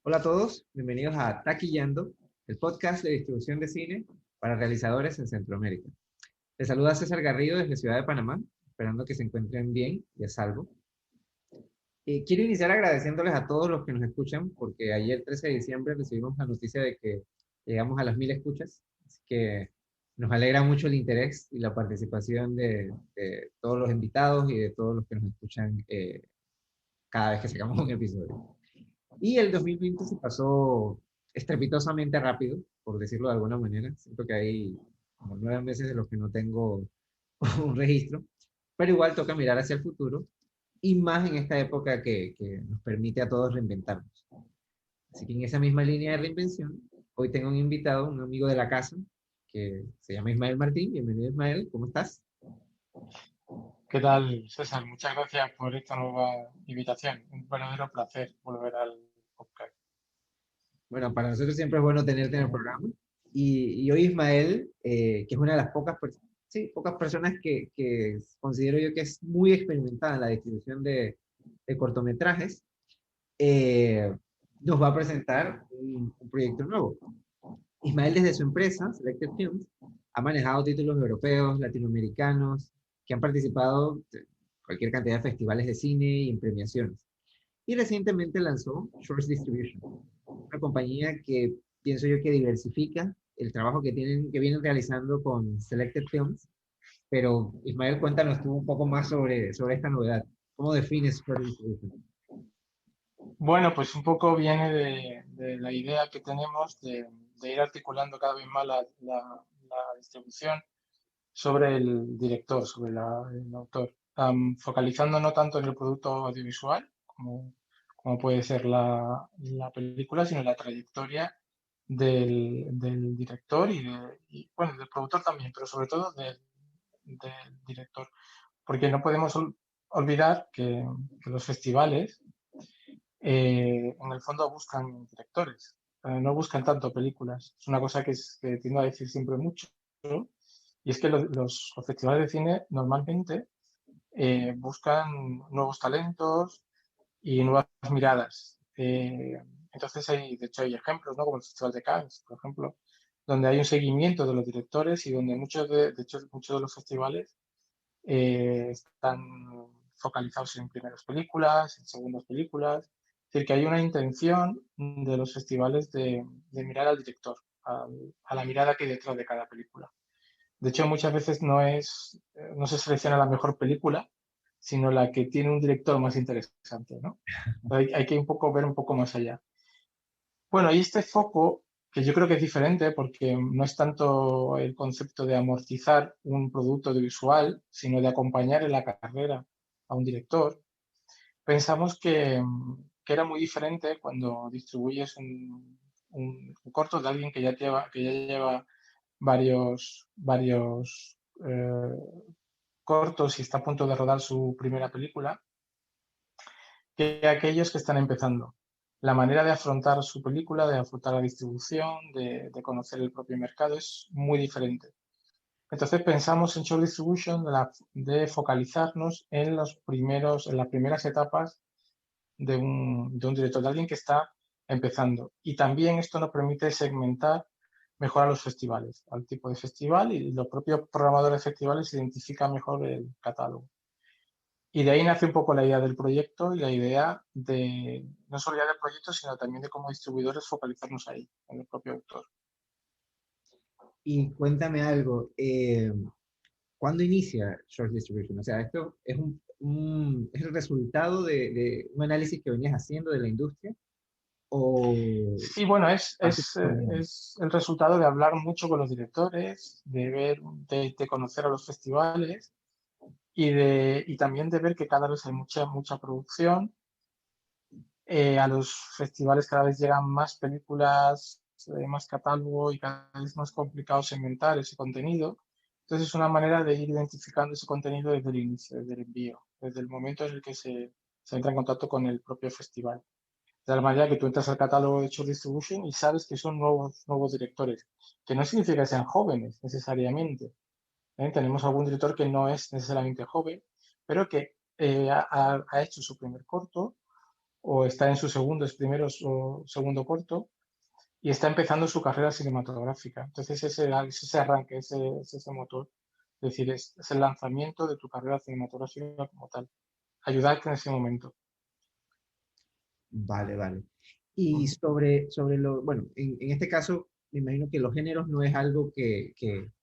Hola a todos, bienvenidos a Taquillando, el podcast de distribución de cine para realizadores en Centroamérica. Les saluda César Garrido desde Ciudad de Panamá, esperando que se encuentren bien y a salvo. Quiero iniciar agradeciéndoles a todos los que nos escuchan, porque ayer 13 de diciembre recibimos la noticia de que llegamos a las 1000 escuchas, así que nos alegra mucho el interés y la participación de todos los invitados y de todos los que nos escuchan cada vez que sacamos un episodio. Y el 2020 se pasó estrepitosamente rápido, por decirlo de alguna manera. Siento que hay como 9 meses de los que no tengo un registro, pero igual toca mirar hacia el futuro y más en esta época que nos permite a todos reinventarnos. Así que en esa misma línea de reinvención, hoy tengo un invitado, un amigo de la casa, que se llama Ismael Martín. Bienvenido, Ismael, ¿cómo estás? ¿Qué tal, César? Muchas gracias por esta nueva invitación. Un verdadero placer volver al podcast. Bueno, para nosotros siempre es bueno tenerte en el programa. Y hoy Ismael, que es una de las sí, pocas personas que considero yo que es muy experimentada en la distribución de cortometrajes, eh, nos va a presentar un proyecto nuevo. Ismael desde su empresa, Selected Films, ha manejado títulos europeos, latinoamericanos, que han participado en cualquier cantidad de festivales de cine y en premiaciones. Y recientemente lanzó Shores Distribution, una compañía que pienso yo que diversifica el trabajo que vienen realizando con Selected Films. Pero Ismael, cuéntanos tú un poco más sobre esta novedad. ¿Cómo defines Short Distribution? Bueno, pues un poco viene de la idea que tenemos de ir articulando cada vez más la distribución sobre el director, sobre el autor, focalizando no tanto en el producto audiovisual, como puede ser la película, sino en la trayectoria del director bueno, del productor también, pero sobre todo del director. Porque no podemos olvidar que los festivales, en el fondo, buscan directores, no buscan tanto películas. Es una cosa que tiendo a decir siempre mucho, ¿no? Y es que los festivales de cine normalmente buscan nuevos talentos y nuevas miradas. Entonces, de hecho, hay ejemplos, ¿no? Como el Festival de Cannes, por ejemplo, donde hay un seguimiento de los directores y donde de hecho, muchos de los festivales están focalizados en primeras películas, en segundas películas. Es decir, que hay una intención de los festivales de mirar al director, a la mirada que hay detrás de cada película. De hecho, muchas veces no se selecciona la mejor película, sino la que tiene un director más interesante, ¿no? Hay que ver un poco más allá. Bueno, y este foco, que yo creo que es diferente porque no es tanto el concepto de amortizar un producto audiovisual, sino de acompañar en la carrera a un director, pensamos que era muy diferente cuando distribuyes un corto de alguien que ya lleva varios cortos y está a punto de rodar su primera película, que aquellos que están empezando. La manera de afrontar su película, de afrontar la distribución, de conocer el propio mercado es muy diferente. Entonces pensamos en Short Distribution de focalizarnos en en las primeras etapas de un director, de alguien que está empezando. Y también esto nos permite segmentar mejor a los festivales, al tipo de festival, y los propios programadores de festivales identifican mejor el catálogo. Y de ahí nace un poco la idea del proyecto y la idea no solo ya del proyecto, sino también de como distribuidores focalizarnos ahí, en el propio autor. Y cuéntame algo, ¿cuándo inicia Short Distribution? O sea, ¿esto es es el resultado de un análisis que venías haciendo de la industria o Sí, bueno, parte espontánea? es el resultado de hablar mucho con los directores, de conocer a los festivales y también de ver que cada vez hay mucha producción. A los festivales cada vez llegan más películas, más catálogo y cada vez es más complicado segmentar ese contenido. Entonces es una manera de ir identificando ese contenido desde el inicio, desde el envío, desde el momento en el que se entra en contacto con el propio festival. De la manera que tú entras al catálogo de Short Distribution y sabes que son nuevos directores, que no significa que sean jóvenes necesariamente. Tenemos algún director que no es necesariamente joven, pero que ha hecho su primer corto o está en sus segundos, primeros o segundo corto, y está empezando su carrera cinematográfica. Entonces, es ese arranque, es ese motor. Es decir, es el lanzamiento de tu carrera cinematográfica como tal. Ayudarte en ese momento. Vale, vale. Y Ujú. sobre lo, bueno, en este caso, me imagino que los géneros no es algo que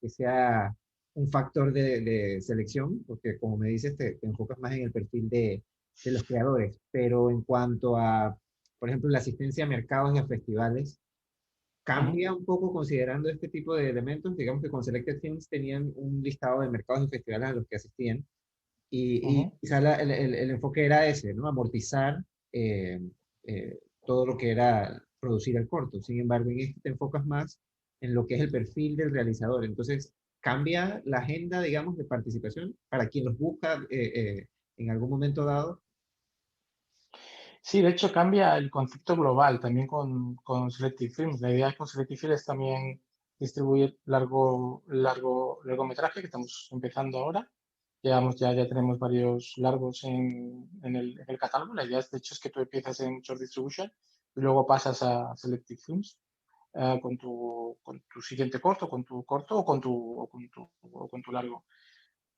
sea un factor de selección, porque como me dices, te enfocas más en el perfil de los creadores, pero en cuanto a, por ejemplo, la asistencia a mercados y a festivales, Ujú. cambia un poco considerando este tipo de elementos. Digamos que con Selected Films tenían un listado de mercados y festivales a los que asistían, y Ujú. quizá el enfoque era ese, ¿no? Amortizar eh, todo lo que era producir el corto. Sin embargo, en este te enfocas más en lo que es el perfil del realizador. Entonces, cambia la agenda, digamos, de participación para quien los busca en algún momento dado. Sí, de hecho cambia el concepto global también con Selective Films. La idea con Selective Films es también distribuir largometraje, que estamos empezando ahora. Ya tenemos varios largos en el catálogo. La idea, de hecho, es que tú empiezas en Short Distribution y luego pasas a Selective Films con tu siguiente corto o con tu largo.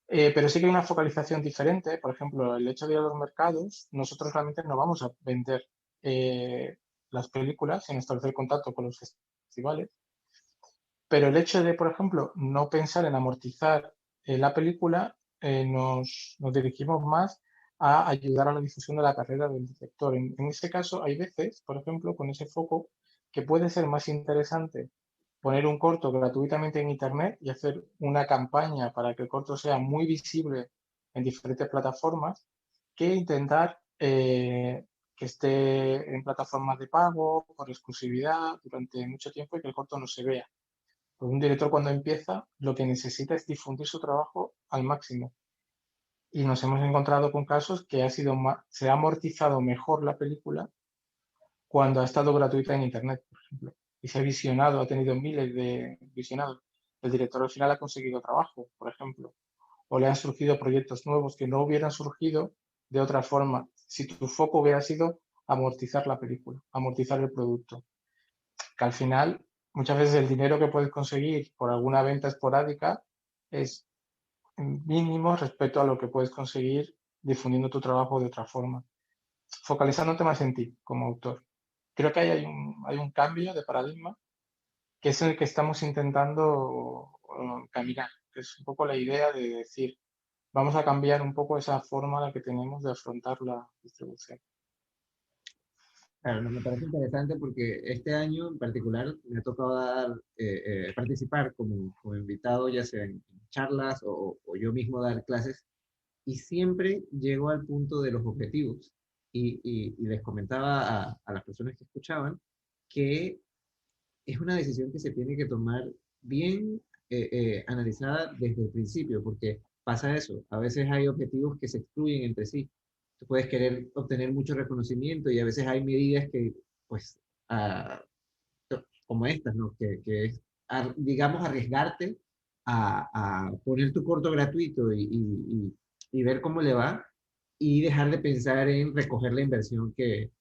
Pero sí que hay una focalización diferente. Por ejemplo, el hecho de ir a los mercados, nosotros realmente no vamos a vender eh, las películas sin establecer contacto con los festivales. Pero el hecho de, por ejemplo, no pensar en amortizar la película, nos dirigimos más a ayudar a la difusión de la carrera del director. En ese caso, hay veces, por ejemplo, con ese foco, que puede ser más interesante poner un corto gratuitamente en Internet y hacer una campaña para que el corto sea muy visible en diferentes plataformas, que intentar que esté en plataformas de pago, por exclusividad, durante mucho tiempo y que el corto no se vea. Pues un director cuando empieza lo que necesita es difundir su trabajo al máximo. Y nos hemos encontrado con casos que se ha amortizado mejor la película cuando ha estado gratuita en Internet, por ejemplo. Y se ha visionado, ha tenido miles de visionados. El director al final ha conseguido trabajo, por ejemplo. O le han surgido proyectos nuevos que no hubieran surgido de otra forma si tu foco hubiera sido amortizar la película, amortizar el producto. Que al final, muchas veces el dinero que puedes conseguir por alguna venta esporádica es mínimo respecto a lo que puedes conseguir difundiendo tu trabajo de otra forma, focalizándote más en ti como autor. Creo que hay un cambio de paradigma que es el que estamos intentando caminar, que es un poco la idea de decir, vamos a cambiar un poco esa forma en la que tenemos de afrontar la distribución. Claro, no, me parece interesante porque este año en particular me ha tocado participar como invitado, ya sea en charlas o yo mismo dar clases, y siempre llego al punto de los objetivos. Y les comentaba a las personas que escuchaban que es una decisión que se tiene que tomar bien analizada desde el principio, porque pasa eso, a veces hay objetivos que se excluyen entre sí. Tú puedes querer obtener mucho reconocimiento y a veces hay medidas que, pues, ah, como estas, ¿no? Que es, digamos, arriesgarte a poner tu corto gratuito y ver cómo le va y dejar de pensar en recoger la inversión que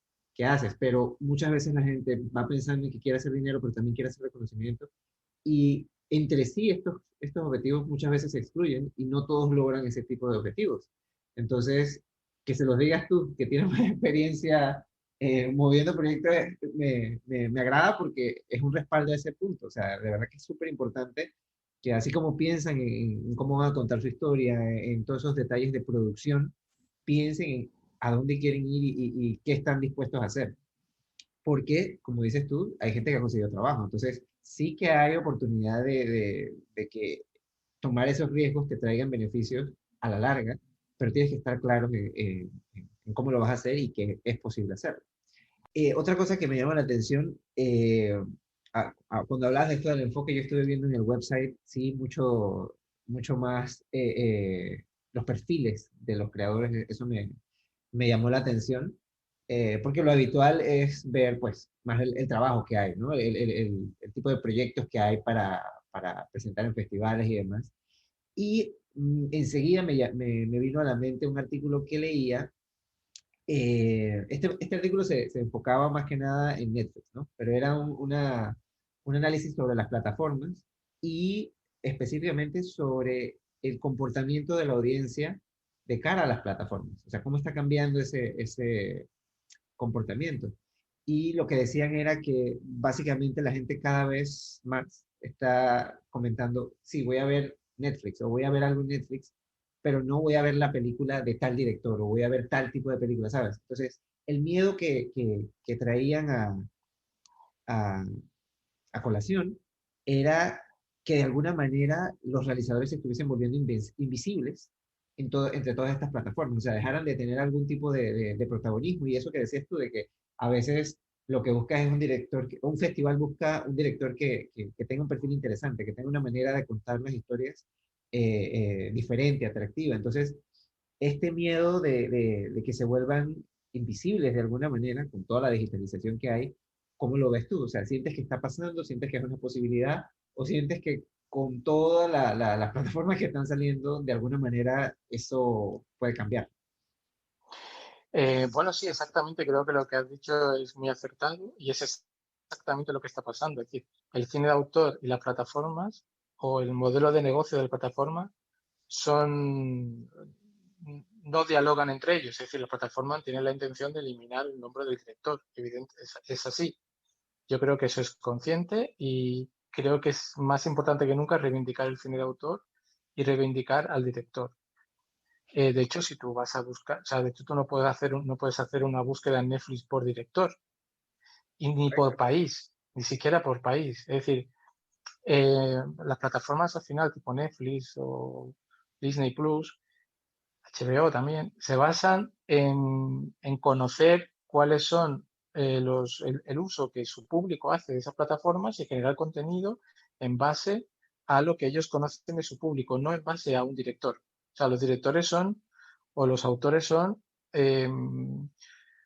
haces. Pero muchas veces la gente va pensando en que quiere hacer dinero, pero también quiere hacer reconocimiento. Y entre sí estos objetivos muchas veces se excluyen y no todos logran ese tipo de objetivos. Entonces, que se los digas tú, que tienes más experiencia moviendo proyectos, me agrada porque es un respaldo a ese punto. O sea, de verdad que es súper importante que así como piensan en cómo van a contar su historia, en todos esos detalles de producción, piensen en a dónde quieren ir y qué están dispuestos a hacer. Porque, como dices tú, hay gente que ha conseguido trabajo. Entonces, sí que hay oportunidad de que tomar esos riesgos te traigan beneficios a la larga, pero tienes que estar claro en cómo lo vas a hacer y que es posible hacerlo. Otra cosa que me llama la atención, cuando hablabas de esto del enfoque, yo estuve viendo en el website, sí, mucho más los perfiles de los creadores, eso me llamó la atención, porque lo habitual es ver, pues, más el trabajo que hay, ¿no? El tipo de proyectos que hay para presentar en festivales y demás. Y enseguida me vino a la mente un artículo que leía este artículo se enfocaba más que nada en Netflix, ¿no? Pero era un análisis sobre las plataformas y específicamente sobre el comportamiento de la audiencia de cara a las plataformas. O sea, cómo está cambiando ese comportamiento. Y lo que decían era que básicamente la gente cada vez más está comentando, sí, voy a ver Netflix o voy a ver algo en Netflix, pero no voy a ver la película de tal director o voy a ver tal tipo de película, ¿sabes? Entonces, el miedo que traían a, a colación era que de alguna manera los realizadores se estuviesen volviendo invisibles entre todas estas plataformas, o sea, dejaran de tener algún tipo de protagonismo y eso que decías tú, de que a veces lo que buscas es un director, un festival busca un director que tenga un perfil interesante, que tenga una manera de contar las historias diferente, atractiva. Entonces, este miedo de que se vuelvan invisibles de alguna manera con toda la digitalización que hay, ¿cómo lo ves tú? O sea, ¿sientes que está pasando? ¿Sientes que es una posibilidad? ¿O sientes que con todas las plataformas que están saliendo, de alguna manera eso puede cambiar? Bueno, sí, exactamente. Creo que lo que has dicho es muy acertado y es exactamente lo que está pasando. Es decir, el cine de autor y las plataformas o el modelo de negocio de la plataforma son, no dialogan entre ellos. Es decir, la plataforma tiene la intención de eliminar el nombre del director. Evidente, es así. Yo creo que eso es consciente y creo que es más importante que nunca reivindicar el cine de autor y reivindicar al director. De hecho, si tú vas a buscar, o sea, de hecho tú no puedes hacer, no puedes hacer una búsqueda en Netflix por director y ni por país, ni siquiera por país. Es decir, las plataformas al final, tipo Netflix o Disney Plus, HBO también, se basan en conocer cuáles son el uso que su público hace de esas plataformas y generar contenido en base a lo que ellos conocen de su público, no en base a un director. O sea, los directores son, o los autores son eh,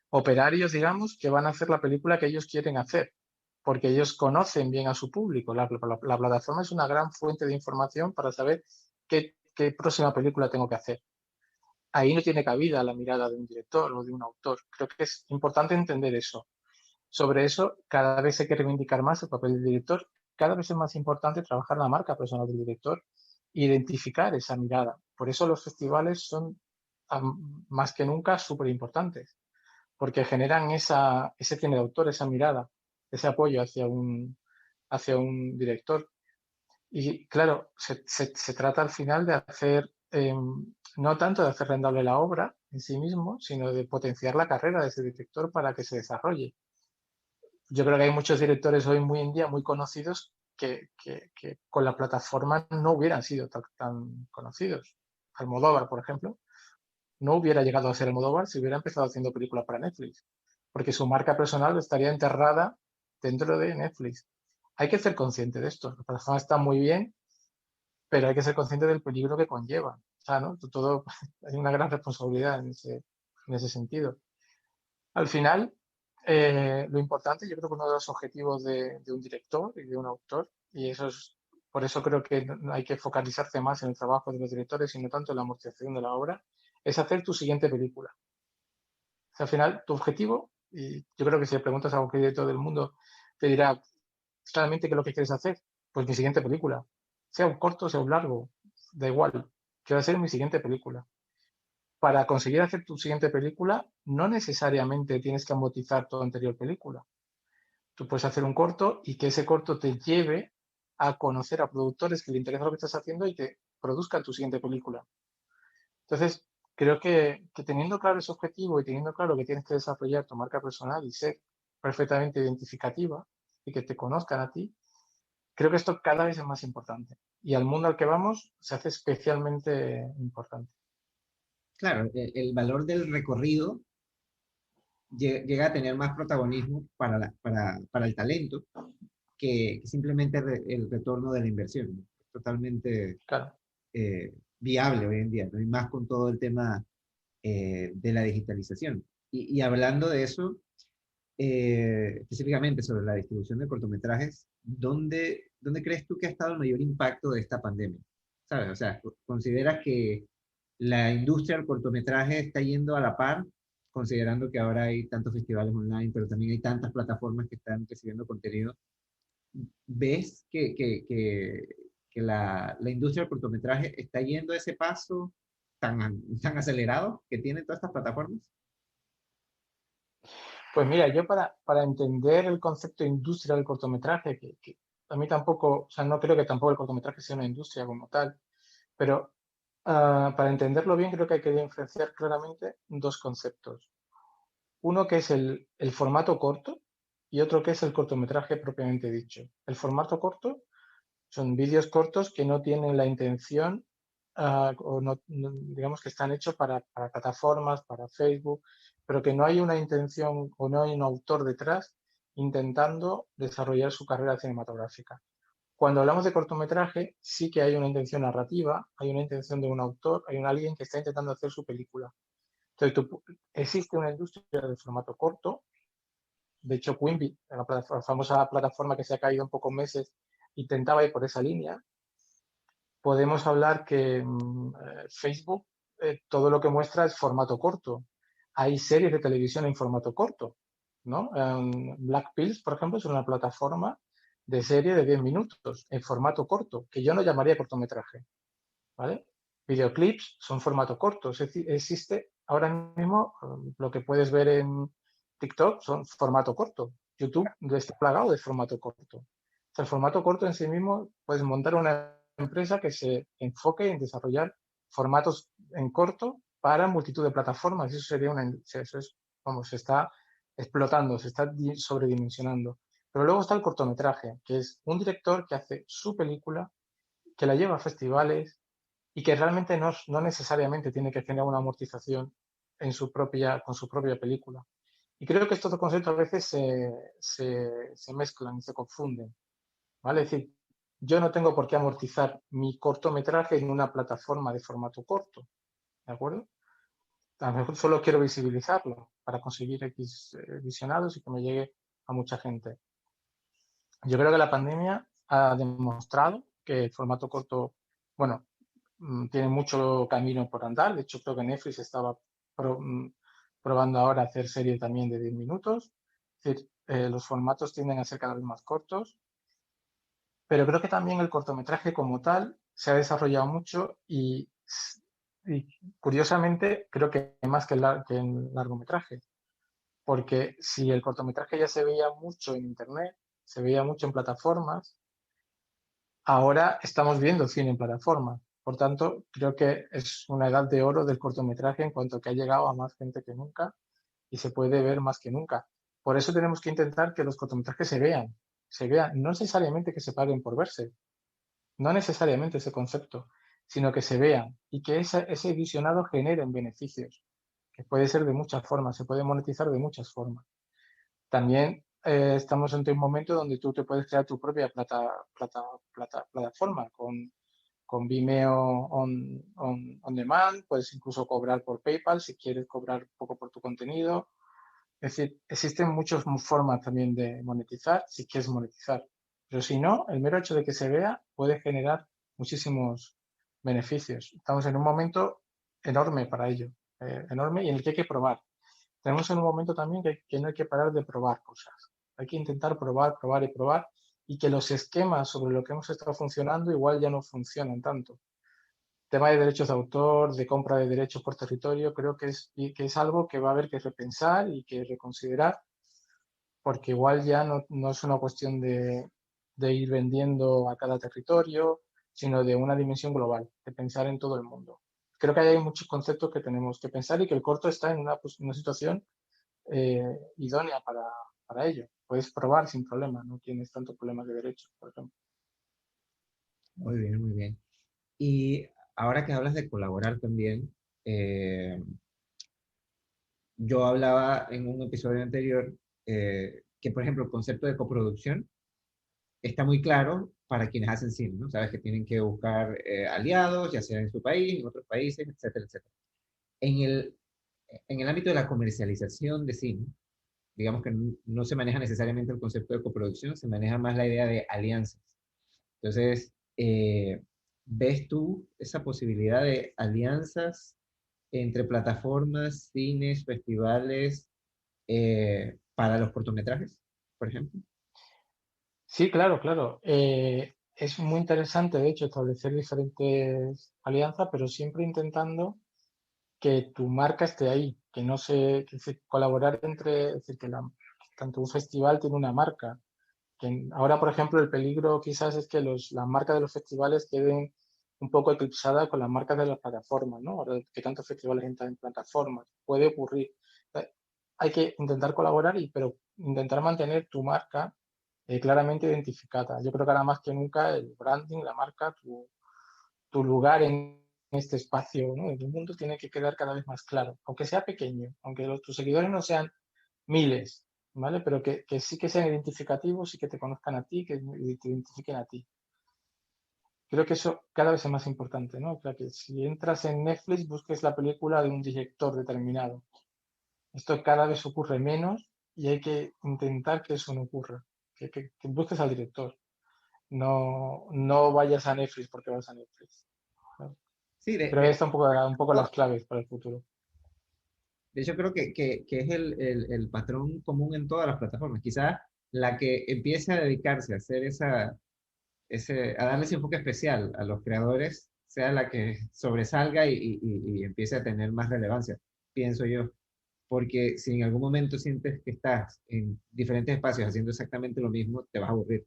operarios, digamos, que van a hacer la película que ellos quieren hacer, porque ellos conocen bien a su público. La plataforma es una gran fuente de información para saber qué próxima película tengo que hacer. Ahí no tiene cabida la mirada de un director o de un autor. Creo que es importante entender eso. Sobre eso, cada vez hay que reivindicar más el papel del director. Cada vez es más importante trabajar la marca personal del director e identificar esa mirada. Por eso los festivales son más que nunca súper importantes, porque generan ese cine de autor, esa mirada, ese apoyo hacia un director. Y claro, se trata al final de hacer, no tanto de hacer rentable la obra en sí mismo, sino de potenciar la carrera de ese director para que se desarrolle. Yo creo que hay muchos directores hoy muy en día muy conocidos que con la plataforma no hubieran sido tan conocidos. Almodóvar, por ejemplo, no hubiera llegado a ser Almodóvar si hubiera empezado haciendo películas para Netflix, porque su marca personal estaría enterrada dentro de Netflix. Hay que ser consciente de esto. La plataforma está muy bien, pero hay que ser consciente del peligro que conlleva. O sea, ¿no? Todo, hay una gran responsabilidad en ese sentido. Al final, lo importante, yo creo que uno de los objetivos de un director y de un autor, y eso es, por eso creo que hay que focalizarse más en el trabajo de los directores y no tanto en la amortización de la obra, es hacer tu siguiente película. O sea, al final, tu objetivo, y yo creo que si le preguntas a cualquier director del mundo, te dirá claramente qué es lo que quieres hacer. Pues mi siguiente película, sea un corto, sea un largo, da igual, quiero hacer mi siguiente película. Para conseguir hacer tu siguiente película, no necesariamente tienes que amortizar tu anterior película. Tú puedes hacer un corto y que ese corto te lleve a conocer a productores que le interesa lo que estás haciendo y que produzcan tu siguiente película. Entonces, creo que teniendo claro ese objetivo y teniendo claro que tienes que desarrollar tu marca personal y ser perfectamente identificativa y que te conozcan a ti, creo que esto cada vez es más importante. Y al mundo al que vamos se hace especialmente importante. Claro, el valor del recorrido llega a tener más protagonismo para el talento que simplemente el retorno de la inversión, ¿no? Totalmente Claro. viable hoy en día, ¿no? Y más con todo el tema de la digitalización. Y hablando de eso, específicamente sobre la distribución de cortometrajes, ¿dónde crees tú que ha estado el mayor impacto de esta pandemia? ¿Sabes? O sea, ¿consideras que la industria del cortometraje está yendo a la par considerando que ahora hay tantos festivales online, pero también hay tantas plataformas que están recibiendo contenido, ¿ves que la industria del cortometraje está yendo a ese paso tan acelerado que tienen todas estas plataformas? Pues mira, yo para entender el concepto de industria del cortometraje, que a mí tampoco, o sea, no creo que tampoco el cortometraje sea una industria como tal, pero para entenderlo bien creo que hay que diferenciar claramente dos conceptos. Uno que es el formato corto y otro que es el cortometraje propiamente dicho. El formato corto son vídeos cortos que no tienen la intención, o digamos que están hechos para plataformas, para Facebook, pero que no hay una intención o no hay un autor detrás intentando desarrollar su carrera cinematográfica. Cuando hablamos de cortometraje, sí que hay una intención narrativa, hay una intención de un autor, hay un alguien que está intentando hacer su película. Entonces, existe una industria del formato corto. De hecho, Quibi, la famosa plataforma que se ha caído en pocos meses, intentaba ir por esa línea. Podemos hablar que Facebook todo lo que muestra es formato corto. Hay series de televisión en formato corto, ¿no? Black Pills, por ejemplo, es una plataforma de serie de 10 minutos en formato corto, que yo no llamaría cortometraje, ¿vale? Videoclips son formato corto. Existe ahora mismo lo que puedes ver en TikTok son formato corto. YouTube está plagado de formato corto. O sea, el formato corto en sí mismo puedes montar una empresa que se enfoque en desarrollar formatos en corto para multitud de plataformas. Eso sería eso es, vamos, se está explotando, se está sobredimensionando. Pero luego está el cortometraje, que es un director que hace su película, que la lleva a festivales, y que realmente no necesariamente tiene que tener una amortización con su propia película. Y creo que estos dos conceptos a veces se mezclan y se confunden, ¿vale? Es decir, yo no tengo por qué amortizar mi cortometraje en una plataforma de formato corto, ¿de acuerdo? A lo mejor solo quiero visibilizarlo para conseguir X visionados y que me llegue a mucha gente. Yo creo que la pandemia ha demostrado que el formato corto, bueno, tiene mucho camino por andar. De hecho, creo que Netflix estaba probando ahora hacer series también de 10 minutos. Es decir, los formatos tienden a ser cada vez más cortos, pero creo que también el cortometraje como tal se ha desarrollado mucho y curiosamente creo que más que el largometraje, porque si el cortometraje ya se veía mucho en Internet, se veía mucho en plataformas, ahora estamos viendo cine en plataforma. Por tanto, creo que es una edad de oro del cortometraje en cuanto que ha llegado a más gente que nunca y se puede ver más que nunca. Por eso tenemos que intentar que los cortometrajes se vean, no necesariamente que se paguen por verse, no necesariamente ese concepto, sino que se vean y que ese visionado genere beneficios, que puede ser de muchas formas, se puede monetizar de muchas formas. También estamos ante un momento donde tú te puedes crear tu propia plataforma con Vimeo on demand, puedes incluso cobrar por PayPal si quieres cobrar un poco por tu contenido. Es decir, existen muchas formas también de monetizar si quieres monetizar. Pero si no, el mero hecho de que se vea puede generar muchísimos beneficios. Estamos en un momento enorme para ello, enorme y en el que hay que probar. Tenemos en un momento también que no hay que parar de probar cosas. Hay que intentar probar, probar y probar y que los esquemas sobre lo que hemos estado funcionando igual ya no funcionan tanto. Tema de derechos de autor, de compra de derechos por territorio, creo que es algo que va a haber que repensar y que reconsiderar, porque igual ya no es una cuestión de ir vendiendo a cada territorio, sino de una dimensión global, de pensar en todo el mundo. Creo que hay muchos conceptos que tenemos que pensar y que el corto está en una situación idónea para ello. Puedes probar sin problema, no tienes tanto problema de derechos, por ejemplo. Muy bien, muy bien. Y ahora que hablas de colaborar también, eh, yo hablaba en un episodio anterior que, por ejemplo, el concepto de coproducción está muy claro para quienes hacen cine, ¿no? Sabes que tienen que buscar aliados, ya sea en su país, en otros países, etcétera, etcétera. En el, en el ámbito de la comercialización de cine, digamos que no se maneja necesariamente el concepto de coproducción, se maneja más la idea de alianzas. Entonces, ¿ves tú esa posibilidad de alianzas entre plataformas, cines, festivales, para los cortometrajes, por ejemplo? Sí, claro, claro. Es muy interesante, de hecho, establecer diferentes alianzas, pero siempre intentando que tu marca esté ahí, que no se, que se- colaborar entre, es decir, tanto un festival tiene una marca, ahora, por ejemplo, el peligro quizás es que las marcas de los festivales queden un poco eclipsadas con las marcas de las plataformas, ¿no? Ahora que tantos festivales entran en plataformas, puede ocurrir. Hay que intentar colaborar, pero intentar mantener tu marca claramente identificada. Yo creo que ahora más que nunca el branding, la marca, tu lugar en este espacio, ¿no? En el mundo tiene que quedar cada vez más claro, aunque sea pequeño, aunque tus seguidores no sean miles, ¿vale? Pero que sí que sean identificativos y que te conozcan a ti, que te identifiquen a ti. Creo que eso cada vez es más importante, ¿no? O sea, que si entras en Netflix, busques la película de un director determinado. Esto cada vez ocurre menos y hay que intentar que eso no ocurra, que busques al director. No, no vayas a Netflix porque vas a Netflix. ¿No? Sí, Creo que ahí está un poco las claves para el futuro. de hecho creo que es el patrón común en todas las plataformas. Quizás la que empiece a dedicarse a hacer a darle ese enfoque especial a los creadores sea la que sobresalga y empiece a tener más relevancia, pienso yo. Porque si en algún momento sientes que estás en diferentes espacios haciendo exactamente lo mismo, te vas a aburrir.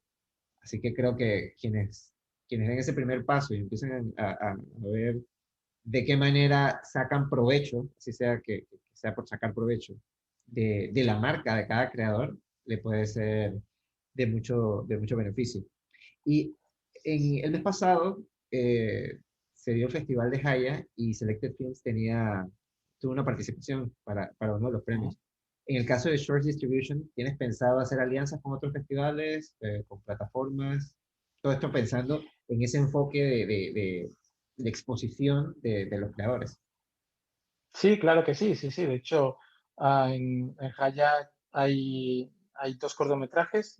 Así que creo que quienes den ese primer paso y empiecen a ver de qué manera sacan provecho, así sea que sea por sacar provecho de la marca de cada creador, le puede ser de mucho beneficio. Y en el mes pasado se dio el Festival de Jaya y Selected Films tuvo una participación para uno de los premios. En el caso de Short Distribution, ¿tienes pensado hacer alianzas con otros festivales, con plataformas? Todo esto pensando en ese enfoque de exposición de los creadores. Sí, claro que sí, sí, sí. De hecho, en Hayat hay dos cortometrajes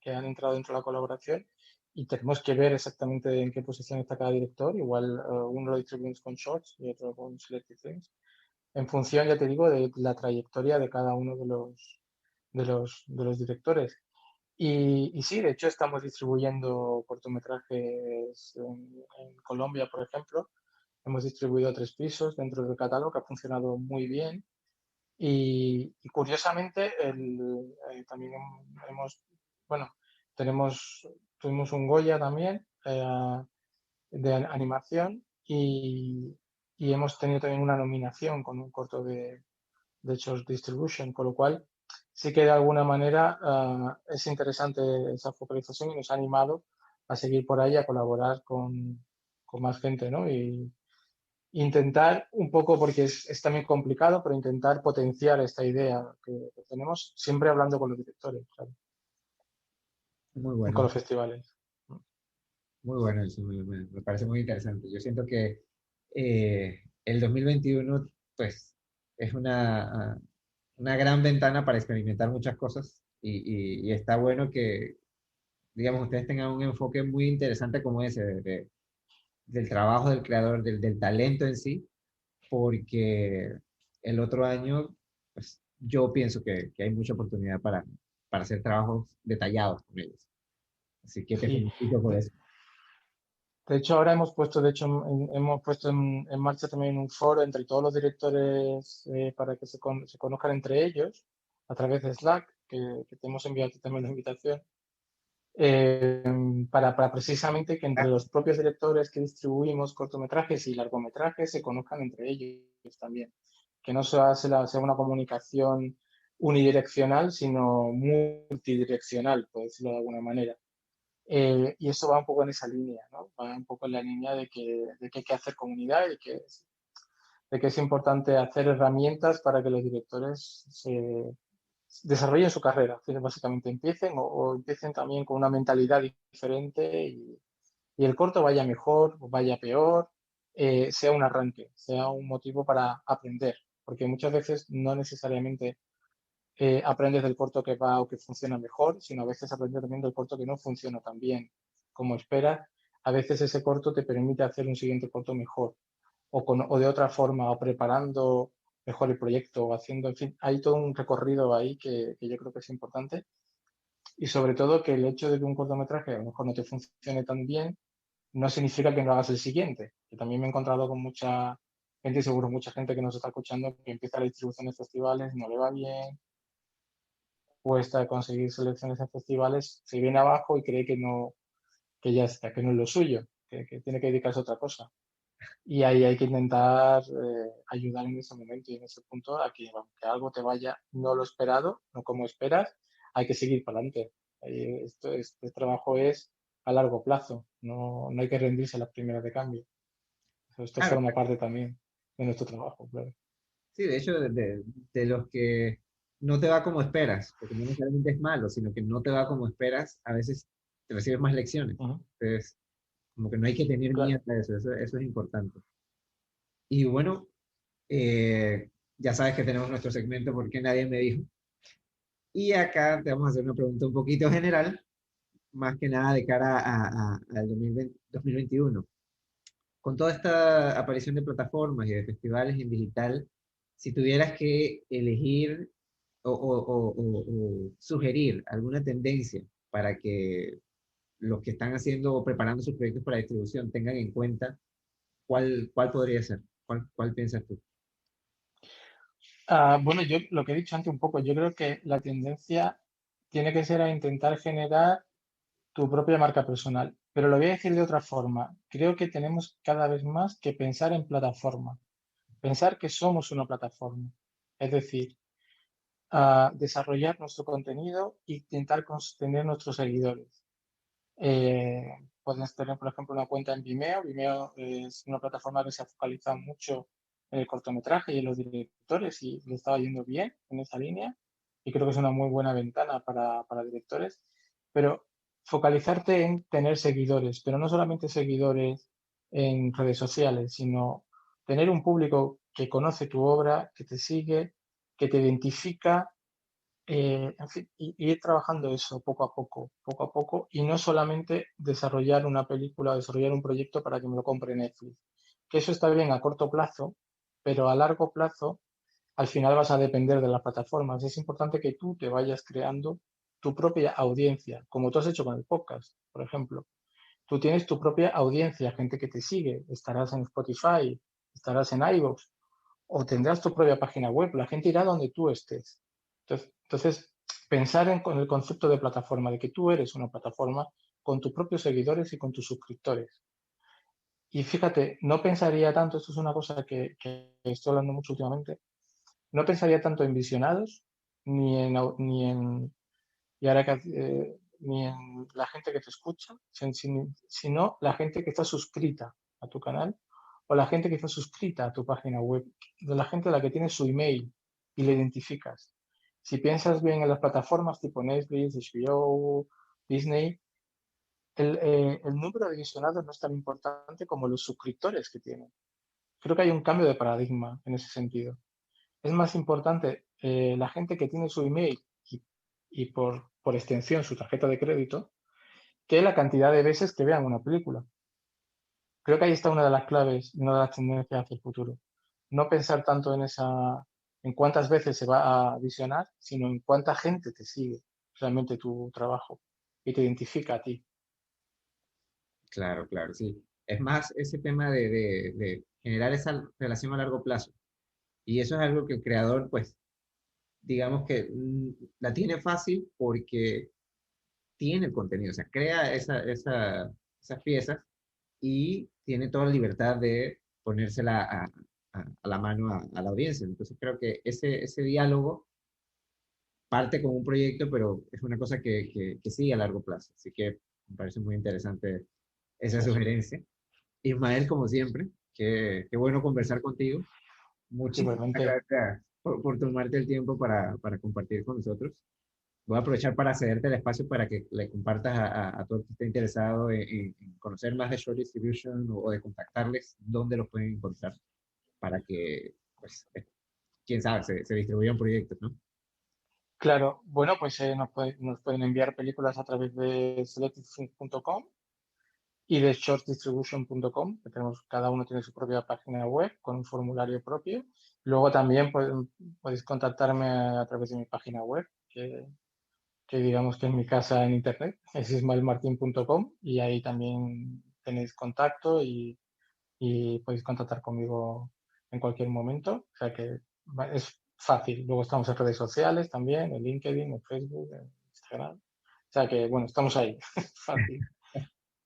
que han entrado dentro de la colaboración y tenemos que ver exactamente en qué posición está cada director. Igual uno lo distribuimos con Shorts y otro con Selected Films. En función, ya te digo, de la trayectoria de cada uno de los directores. Y sí, de hecho, estamos distribuyendo cortometrajes en Colombia, por ejemplo. Hemos distribuido 3 pisos dentro del catálogo que ha funcionado muy bien. Y curiosamente, también bueno, tuvimos un Goya también de animación y hemos tenido también una nominación con un corto de Short Distribution, con lo cual sí que de alguna manera es interesante esa focalización y nos ha animado a seguir por ahí, a colaborar con más gente, ¿no? Y intentar un poco, porque es también complicado, pero intentar potenciar esta idea que tenemos, siempre hablando con los directores, claro, Muy y con bueno, los festivales. muy bueno eso, me parece muy interesante. Yo siento que el 2021, pues, es una gran ventana para experimentar muchas cosas y está bueno que, digamos, ustedes tengan un enfoque muy interesante como ese, del trabajo del creador, del talento en sí, porque el otro año, pues, yo pienso que hay mucha oportunidad para hacer trabajos detallados con ellos. Así que te Sí. felicito por De, eso. de hecho, ahora hemos puesto, de hecho, hemos puesto en marcha también un foro entre todos los directores para que se conozcan entre ellos a través de Slack, que te hemos enviado a ti también la invitación, eh, para precisamente que entre los propios directores que distribuimos cortometrajes y largometrajes se conozcan entre ellos también. Que no sea una comunicación unidireccional, sino multidireccional, por decirlo de alguna manera. Y eso va un poco en esa línea, ¿no? Va un poco en la línea de que hay que hacer comunidad y de que es importante hacer herramientas para que los directores se desarrollen su carrera, que básicamente empiecen o empiecen también con una mentalidad diferente y el corto vaya mejor o vaya peor, sea un arranque, sea un motivo para aprender, porque muchas veces no necesariamente aprendes del corto que va o que funciona mejor, sino a veces aprendes también del corto que no funciona tan bien como esperas. A veces ese corto te permite hacer un siguiente corto mejor. o de otra forma, o preparando mejor el proyecto, o haciendo, en fin, hay todo un recorrido ahí que yo creo que es importante. Y sobre todo que el hecho de que un cortometraje a lo mejor no te funcione tan bien, no significa que no hagas el siguiente. Que también me he encontrado con mucha gente, y seguro mucha gente que nos está escuchando, que empieza la distribución de festivales, no le va bien, cuesta conseguir selecciones en festivales, se viene abajo y cree que no, que ya está, que no es lo suyo, que tiene que dedicarse a otra cosa. Y ahí hay que intentar ayudar en ese momento y en ese punto a que, aunque algo te vaya no lo esperado, no como esperas, hay que seguir para adelante. Este trabajo es a largo plazo, no hay que rendirse a las primeras de cambio. Esto Claro, forma parte también de nuestro trabajo, claro. sí, de hecho, de los que no te va como esperas, porque no necesariamente es malo, sino que no te va como esperas, a veces te recibes más lecciones. Ujú, Entonces, como que no hay que tener miedo claro. a eso, eso es importante. Y bueno, ya sabes que tenemos nuestro segmento porque nadie me dijo. Y acá te vamos a hacer una pregunta un poquito general, más que nada de cara al 2021. Con toda esta aparición de plataformas y de festivales en digital, si tuvieras que elegir o sugerir alguna tendencia para que los que están haciendo o preparando sus proyectos para distribución tengan en cuenta, ¿cuál podría ser? ¿Cuál piensas tú? Bueno, yo lo que he dicho antes un poco, yo creo que la tendencia tiene que ser a intentar generar tu propia marca personal. Pero lo voy a decir de otra forma. Creo que tenemos cada vez más que pensar en plataforma, pensar que somos una plataforma. Es decir, desarrollar nuestro contenido e intentar tener nuestros seguidores. Puedes tener, por ejemplo, una cuenta en Vimeo. Vimeo es una plataforma que se ha focalizado mucho en el cortometraje y en los directores y le estaba yendo bien en esa línea. Y creo que es una muy buena ventana para directores. Pero focalizarte en tener seguidores, pero no solamente seguidores en redes sociales, sino tener un público que conoce tu obra, que te sigue, que te identifica, en fin, y ir trabajando eso poco a poco, y no solamente desarrollar una película o desarrollar un proyecto para que me lo compre Netflix. Que eso está bien a corto plazo, pero a largo plazo, al final vas a depender de las plataformas. Es importante que tú te vayas creando tu propia audiencia, como tú has hecho con el podcast, por ejemplo. Tú tienes tu propia audiencia, gente que te sigue, estarás en Spotify, estarás en iVoox, o tendrás tu propia página web, la gente irá donde tú estés. Entonces, pensar con el concepto de plataforma, de que tú eres una plataforma con tus propios seguidores y con tus suscriptores. Y fíjate, no pensaría tanto, esto es una cosa que estoy hablando mucho últimamente, no pensaría tanto en visionados, y ahora ni en la gente que te escucha, sino la gente que está suscrita a tu canal o la gente que está suscrita a tu página web, de la gente a la que tienes su email y le identificas. Si piensas bien en las plataformas tipo Netflix, HBO, Disney, el número de visionados no es tan importante como los suscriptores que tienen. Creo que hay un cambio de paradigma en ese sentido. Es más importante la gente que tiene su email y por extensión su tarjeta de crédito que la cantidad de veces que vean una película. Creo que ahí está una de las claves y una de las tendencias hacia el futuro. No pensar tanto en cuántas veces se va a visionar, sino en cuánta gente te sigue realmente tu trabajo y te identifica a ti. Claro, claro, sí. Es más ese tema de generar esa relación a largo plazo. Y eso es algo que el creador, pues, digamos que la tiene fácil porque tiene el contenido, o sea, crea esas piezas y tiene toda la libertad de ponérsela a la mano a la audiencia. Entonces creo que ese diálogo parte con un proyecto, pero es una cosa que sigue a largo plazo. Así que me parece muy interesante esa Eso. sugerencia. Ismael, como siempre, qué bueno conversar contigo. Muchísimas Igualmente, gracias por tomarte el tiempo para compartir con nosotros. Voy a aprovechar para cederte el espacio para que le compartas a todo el que esté interesado en conocer más de Short Distribution o de contactarles, dónde los pueden encontrar para que, pues, quién sabe, se distribuyan proyectos, ¿no? claro. Bueno, pues nos pueden enviar películas a través de selectedfilms.com y de shortdistribution.com, que tenemos, cada uno tiene su propia página web con un formulario propio. Luego también podéis contactarme a través de mi página web, que digamos que es mi casa en internet, es ismaelmartin.com, y ahí también tenéis contacto y podéis contactar conmigo en cualquier momento. O sea que es fácil. Luego estamos en redes sociales también, en LinkedIn, en Facebook, en Instagram. O sea que, bueno, estamos ahí. Fácil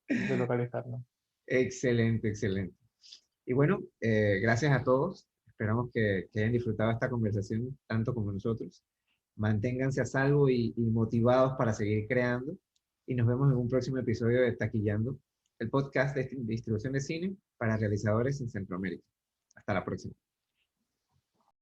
de localizarnos. Excelente, excelente. Y bueno, gracias a todos. Esperamos que hayan disfrutado esta conversación tanto como nosotros. Manténganse a salvo y motivados para seguir creando. Y nos vemos en un próximo episodio de Taquillando, el podcast de distribución de cine para realizadores en Centroamérica. Hasta la próxima.